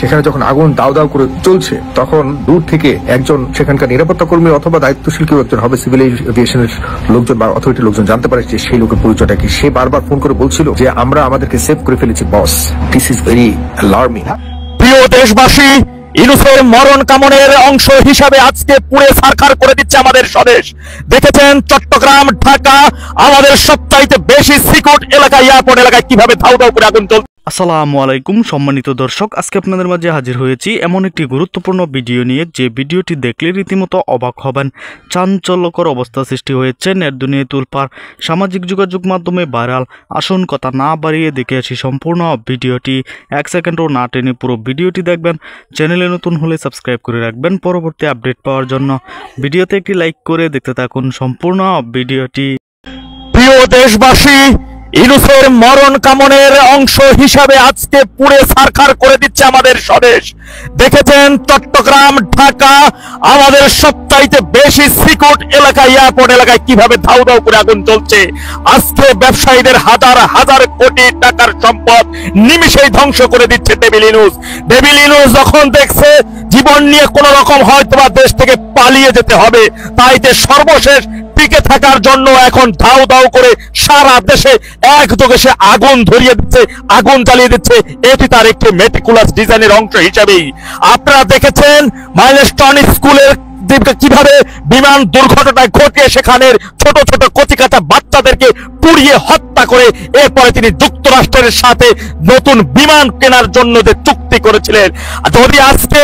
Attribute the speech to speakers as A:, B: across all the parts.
A: সেখানে যখন আগুন দাও দাও করে চলছে তখন দূর থেকে একজন সেখানকার নিরাপত্তা কর্মী অথবা দায়িত্বশীল কেউ একজন হবে, সিভিল এভিয়েশনের লোকজন বা অথরিটির লোকজন জানতে পারে যে সেই লোকের পরিচয়টা কি। সে বারবার ফোন করে বলছিল যে আমরা আমাদেরকে সেভ করে ফেলেছি boss. This is very alarming.
B: প্রিয় দেশবাসী, ইউনূসের মরণ কামনের অংশ হিসাবে আজকে পুড়ে ছারখার করে দিচ্ছে আমাদের স্বদেশ। দেখেছেন চট্টগ্রাম, ঢাকা, আমাদের সবচাইতে বেশি সিকিউর এলাকা, এয়ারপোর্ট এলাকায় কিভাবে ধাউ ধাউ করে আগুন চলছে।
C: আসসালামু আলাইকুম সম্মানিত দর্শক, আজকে আপনাদের মাঝে হাজির হয়েছি এমন একটি গুরুত্বপূর্ণ ভিডিও নিয়ে যে ভিডিওটি দেখলে রীতিমতো অবাক হবেন। চাঞ্চল্যকর অবস্থা সৃষ্টি হয়েছে, নেট দুনিয়ায় তোলপাড়, সামাজিক যোগাযোগ মাধ্যমে ভাইরাল। আসুন কথা না বাড়িয়ে দেখে আসি সম্পূর্ণ ভিডিওটি। 1 সেকেন্ডও না টেনে পুরো ভিডিওটি দেখবেন। চ্যানেলে নতুন হলে সাবস্ক্রাইব করে রাখবেন পরবর্তী আপডেট পাওয়ার জন্য। ভিডিওতে একটি লাইক করে দেখতে থাকুন সম্পূর্ণ ভিডিওটি।
B: প্রিয় দেশবাসী, ইউনূসের মরণ কামনের অংশ হিসাবে আজকে পুড়ে ছারখার করে দিচ্ছে আমাদের স্বদেশ। দেখেছেন চট্টগ্রাম, ঢাকা, আমাদের সবচাইতে বেশি সিকিউর এলাকা, এয়ারপোর্ট এলাকায় কিভাবে ধাউ ধাউ করে আগুন চলছে। আজকে ব্যবসায়ীদের হাজার হাজার কোটি টাকার সম্পদ নিমিষেই ধ্বংস করে দিচ্ছে ডেভিল ইউনূস। ডেভিল ইউনূস যখন দেখছে জীবন নিয়ে কোন রকম হয়তোবা দেশ থেকে পালিয়ে যেতে হবে, তাইতে সর্বশেষ টিকে থাকার জন্য এখন ধাউ ধাউ করে সারা দেশে একযোগে সে আগুন ধরিয়ে দিচ্ছে, আগুন জ্বালিয়ে দিচ্ছে। এটি তার একটি মেটিকুলাস ডিজাইনের অংশ হিসাবেই। আপনারা দেখেছেন মাইলস্টোন স্কুলের কিভাবে বিমান দুর্ঘটনায় ঘটিয়ে সেখানের ছোট ছোট কচিকাঁচা বাচ্চাদেরকে পুড়িয়ে হত্যা করে এরপরে তিনি যুক্তরাষ্ট্রের সাথে নতুন বিমান কেনার জন্য যে চুক্তি করেছিলেন। যদি আজকে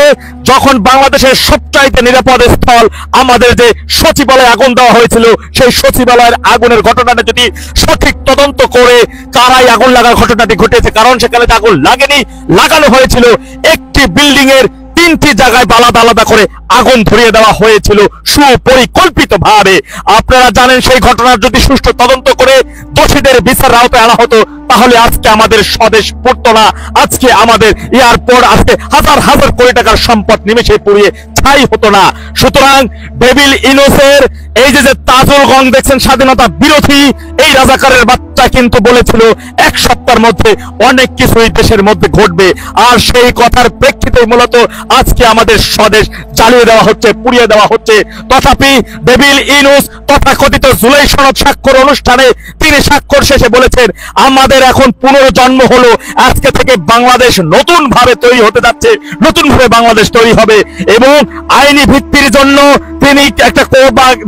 B: যখন বাংলাদেশের সবচাইতে নিরাপদ স্থল আমাদের যে সচিবালয়ে আগুন দেওয়া হয়েছিল, সেই সচিবালয়ের আগুনের ঘটনাটা যদি সঠিক তদন্ত করে কারাই আগুন লাগার ঘটনাটি ঘটেছে, কারণ সেখানে আগুন লাগেনি, লাগানো হয়েছিল একটি বিল্ডিং এর 3টি জায়গায় আলাদা আলাদা করে আগুন ধরিয়ে দেওয়া হয়েছিল সুপরিকল্পিত ভাবে। আপনারা জানেন সেই ঘটনার যদি সুষ্ঠু তদন্ত করে দোষীদের বিচার আওতায় আনা হতো তাহলে আজকে আমাদের স্বদেশ পড়তো না, আজকে আমাদের এয়ারপোর্ট আজকে হাজার হাজার কোটি টাকার সম্পদ নিমেষে পুড়িয়ে ছাই হতো না। সুতরাং ডেভিল ইউনূসের এই যে তাজুল গং দেখছেন স্বাধীনতা বিরোধী, এই রাজাকারের বাচ্চা কিন্তু বলেছিল 1 সপ্তাহের মধ্যে অনেক কিছুই দেশের মধ্যে ঘটবে, আর সেই কথার প্রেক্ষিতে মূলত আজকে আমাদের স্বদেশ জ্বালিয়ে দেওয়া হচ্ছে, পুড়িয়ে দেওয়া হচ্ছে। তথাপি ডেভিল ইউনূস তথাকথিত জুলাই সনদ স্বাক্ষর অনুষ্ঠানে তিনি স্বাক্ষর শেষে বলেছেন আমাদের এখন পুনর্জন্ম হলো, আজকে থেকে বাংলাদেশ নতুন ভাবে তৈরি হতে যাচ্ছে, নতুন ভাবে বাংলাদেশ তৈরি হবে। এবং আইনি ভিত্তির জন্য তিনি একটা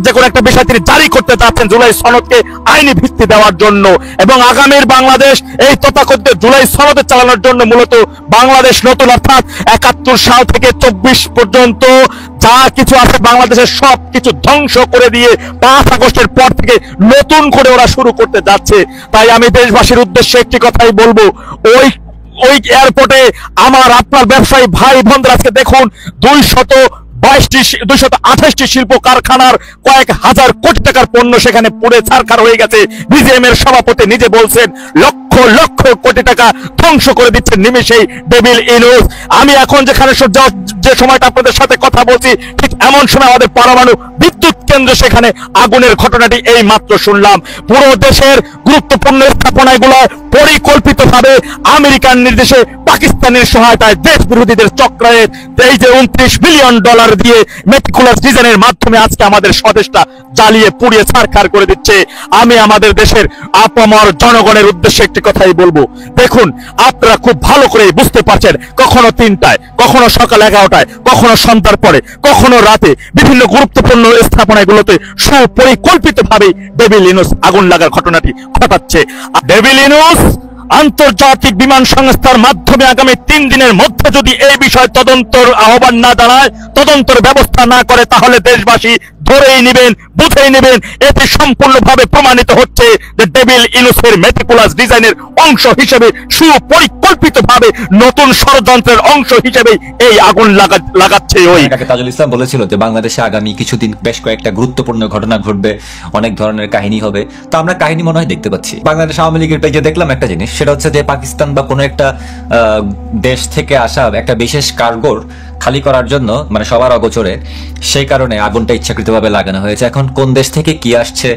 B: যে কোনো একটা বিষয় তিনি জারি করতে চাচ্ছেন জুলাই সনদকে আইনি ভিত্তি দেওয়ার জন্য, এবং আগামীর বাংলাদেশ এই তথাকথিত জুলাই সনদে চালানোর জন্য মূলত বাংলাদেশ নতুন, অর্থাৎ 71 সাল থেকে 24 পর্যন্ত যা কিছু আছে বাংলাদেশের সব কিছু ধ্বংস করে দিয়ে 5 আগস্টের পর থেকে নতুন করে ওরা শুরু করতে যাচ্ছে। তাই আমি দেশবাসীর উদ্দেশ্যে একটি কথাই বলবো, ওই এয়ারপোর্টে আমার আপনার ব্যবসায়ী ভাই বোনদের আজকে দেখুন 228টি শিল্প কারখানার কয়েক হাজার কোটি টাকার পণ্য সেখানে পুড়ে ছারখার হয়ে গেছে। বিজিএম এর সভাপতি নিজে বলছেন লক্ষ লক্ষ কোটি টাকা ধ্বংস করে দিচ্ছেন নিমেষেই ডেভিল ইউনূস। আমি এখন যেখানে যে সময়টা আপনাদের সাথে কথা বলছি ঠিক এমন সময় আমাদের পরমাণু বিদ্যুৎ কেন্দ্র সেখানে আগুনের ঘটনাটি এই মাত্র শুনলাম। পুরো দেশের গুরুত্বপূর্ণ স্থাপনাগুলো পরিকল্পিতভাবে আমেরিকার নির্দেশে পাকিস্তানের সহায়তায় দেশ বিরোধীদের চক্রায়ের এই যে $29 বিলিয়ন দিয়ে মেটিকুলাস ডিজাইনের মাধ্যমে আজকে আমাদের স্বদেশটা জ্বালিয়ে পুড়িয়ে ছারখার করে দিচ্ছে। আমি আমাদের দেশের আপামর জনগণের উদ্দেশ্যে একটি কথাই বলবো, দেখুন আপনারা খুব ভালো করে বুঝতে পারছেন কখনো 3টায়, কখনো সকাল 11টায়, কখনো সন্ধ্যার পরে, কখনো রাতে বিভিন্ন গুরুত্বপূর্ণ স্থাপনাগুলোতে সুপরিকল্পিতভাবে ডেভিল ইউনূস আগুন লাগার ঘটনাটি ঘটাচ্ছে। ডেভিল ইউনূস আন্তর্জাতিক বিমান সংস্থার মাধ্যমে আগামী 3 দিনের মধ্যে যদি এই বিষয় তদন্তর আহ্বান না জানায়, তদন্তর ব্যবস্থা না করে, তাহলে দেশবাসী ধরেই নেবেন, বুঝেই নেবেন এটি সম্পূর্ণভাবে প্রমাণিত হচ্ছে যে ডেভিল ইউনূসের মেটিকুলাস ডিজাইনের অংশ হিসেবে সুপরিকল্পিতভাবে নতুন ষড়যন্ত্রের অংশ হিসেবে এই আগুন লাগাচ্ছে। ওই
D: তাজুল ইসলাম বলেছিল যে বাংলাদেশে আগামী কিছুদিন বেশ কয়েকটা গুরুত্বপূর্ণ ঘটনা ঘটবে, অনেক ধরনের কাহিনী হবে। তো আমরা কাহিনী মনে হয় দেখতে পাচ্ছি। বাংলাদেশ আওয়ামী লীগের পেজে দেখলাম একটা জিনিস, সেটা হচ্ছে যে পাকিস্তান বা কোনো একটা দেশ থেকে আসা একটা বিশেষ কার্গোর খালি করার জন্য, মানে সবার অগোচরে, সেই কারণে আগুনটা ইচ্ছাকৃতভাবে লাগানো হয়েছে। এখন কোন দেশ থেকে কি আসছে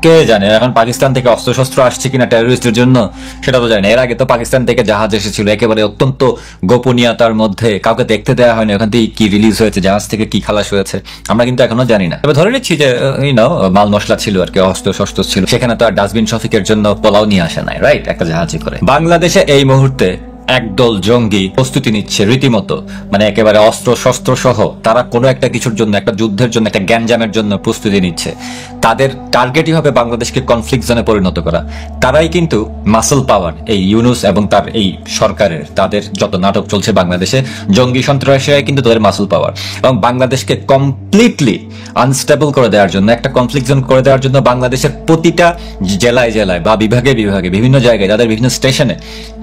D: কে জানে। এখন পাকিস্তান থেকে অস্ত্রশস্ত্র আসছে কিনা টেররিস্টের জন্য সেটা তো জানি না। এর আগে তো পাকিস্তান থেকে জাহাজ এসেছিল একেবারে অত্যন্ত গোপনীয়তার মধ্যে, কাউকে দেখতে দেওয়া হয়নি ওখান থেকে কি রিলিজ হয়েছে, জাহাজ থেকে কি খালাস হয়েছে আমরা কিন্তু এখনো জানি না। তবে ধরে নিচ্ছি যে মাল মশলা ছিল আর কি, অস্ত্র শস্ত্র ছিল। সেখানে তো আর ডাস্টবিন শফিকের জন্য পোলাও নিয়ে আসে নাই, রাইট, একটা জাহাজে করে। বাংলাদেশে এই মুহূর্তে একদল জঙ্গি প্রস্তুতি নিচ্ছে রীতিমতো, মানে একেবারে অস্ত্র শস্ত্র সহ। তারা কোনো একটা কিছুর জন্য, একটা যুদ্ধের জন্য, একটা গ্যাঞ্জামের জন্য প্রস্তুতি নিচ্ছে। তাদের টার্গেটই হবে বাংলাদেশকে কনফ্লিক্ট জোনে পরিণত করা। তারাই কিন্তু মাসল পাওয়ার, এই ইউনুস এবং তার এই সরকারের, তাদের যত নাটক চলছে বাংলাদেশে, জঙ্গি সন্ত্রাসীরাই কিন্তু তাদের মাসল পাওয়ার। এবং বাংলাদেশকে কমপ্লিটলি আনস্টেবল করে দেওয়ার জন্য, একটা কনফ্লিক্ট জোন করে দেওয়ার জন্য বাংলাদেশের প্রতিটা জেলায় জেলায় বা বিভাগে বিভাগে বিভিন্ন জায়গায়, যাদের বিভিন্ন স্টেশনে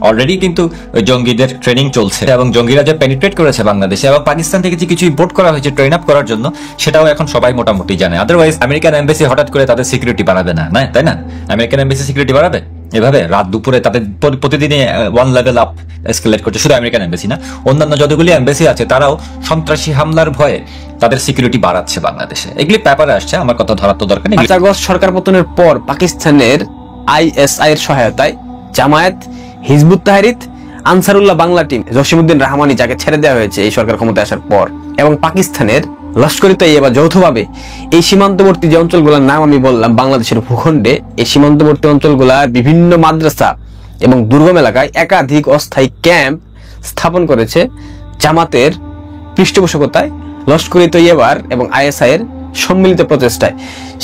D: অলরেডি কিন্তু জঙ্গিদের ট্রেনিং চলছে। এবং জঙ্গিরা যে পেনিট্রেট করেছে বাংলাদেশে এবং পাকিস্তান থেকে যে কিছু ইম্পোর্ট করা হয়েছে ট্রেন আপ করার জন্য, সেটাও এখন সবাই মোটামুটি জানে। আদারওয়াইজ আমেরিকান এমবাসি হঠাৎ করে তাদের সিকিউরিটি বাড়াবে না, তাই না? আমেরিকান এমবাসি সিকিউরিটি বাড়াবে এভাবে রাত দুপুরে? তাদের প্রতিদিনই ওয়ান লেভেল আপ এসকেলেট করছে। শুধু আমেরিকান এমবাসি না, অন্যান্য যতগুলি এমবাসি আছে তারাও সন্ত্রাসী হামলার ভয়ে তাদের সিকিউরিটি বাড়াচ্ছে বাংলাদেশে। এগুলি পেপারে আসছে, আমার কথা ধরার তো দরকার নেই।
E: 5 আগস্ট সরকার পতনের পর পাকিস্তানের আইএসআই এর সহায়তায় জামায়াত, হিজবুত তাহরির, আনসারুল্লাহ বাংলা টিম, জসিমউদ্দিন রহমানি, যাকে ছেড়ে দেওয়া হয়েছে এই সরকার ক্ষমতায় আসার পর, এবং পাকিস্তানের লস্করি তৈয়বা যৌথভাবে এই সীমান্তবর্তী যে অঞ্চলগুলোর নাম আমি বললাম বাংলাদেশের ভূখণ্ডে, এই সীমান্তবর্তী অঞ্চলগুলার বিভিন্ন মাদ্রাসা এবং দুর্গম এলাকায় একাধিক অস্থায়ী ক্যাম্প স্থাপন করেছে জামাতের পৃষ্ঠপোষকতায়, লস্করি তৈয়বার এবং আইএসআই এর সম্মিলিত প্রচেষ্টায়।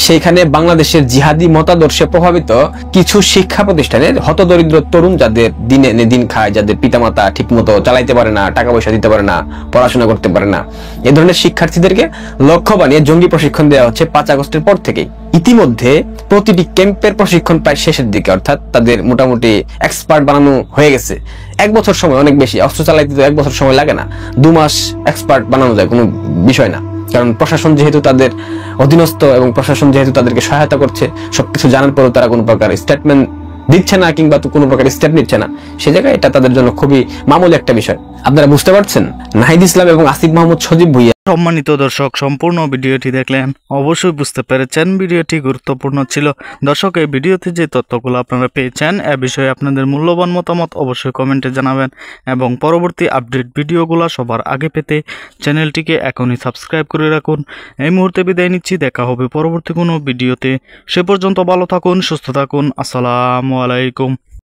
E: সেইখানে বাংলাদেশের জিহাদি মতাদর্শে প্রভাবিত কিছু শিক্ষা প্রতিষ্ঠানের হতদরিদ্র তরুণ, যাদের দিনে এনে দিন খায়, যাদের পিতামাতা ঠিক মতো চালাইতে পারে না, টাকা পয়সা দিতে পারে না, পড়াশোনা করতে পারে না, এই ধরনের শিক্ষার্থীদেরকে লক্ষ্য বানিয়ে জঙ্গি প্রশিক্ষণ দেওয়া হচ্ছে 5 আগস্টের পর থেকেই। ইতিমধ্যে প্রতিটি ক্যাম্পের প্রশিক্ষণ প্রায় শেষের দিকে, অর্থাৎ তাদের মোটামুটি এক্সপার্ট বানানো হয়ে গেছে। 1 বছর সময়, অনেক বেশি। অস্ত্র চালাইতে তো 1 বছর সময় লাগে না, 2 মাস এক্সপার্ট বানানো যায়, কোনো বিষয় না। কারণ প্রশাসন যেহেতু তাদের অধীনস্থ এবং প্রশাসন যেহেতু তাদেরকে সহায়তা করছে, সবকিছু জানার পরেও তারা কোনো প্রকার স্টেটমেন্ট দিচ্ছে না কিংবা কোনো প্রকার স্টেপ নিচ্ছে না, সে জায়গায় এটা তাদের জন্য খুবই মামুলি একটা বিষয়। আপনারা বুঝতে পারছেন? নাহিদ ইসলাম এবং আসিফ মাহমুদ সজীব ভুইয়া।
C: সম্মানিত দর্শক, সম্পূর্ণ ভিডিওটি দেখলেন, অবশ্যই বুঝতে পেরেছেন ভিডিওটি গুরুত্বপূর্ণ ছিল। দর্শক, এই ভিডিওতে যে তথ্যগুলো আপনারা পেয়েছেন এ বিষয়ে আপনাদের মূল্যবান মতামত অবশ্যই কমেন্টে জানাবেন, এবং পরবর্তী আপডেট ভিডিওগুলো সবার আগে পেতে চ্যানেলটিকে এখনই সাবস্ক্রাইব করে রাখুন। এই মুহূর্তে বিদায় নিচ্ছি, দেখা হবে পরবর্তী কোনো ভিডিওতে। সে পর্যন্ত ভালো থাকুন, সুস্থ থাকুন। আসসালামু আলাইকুম।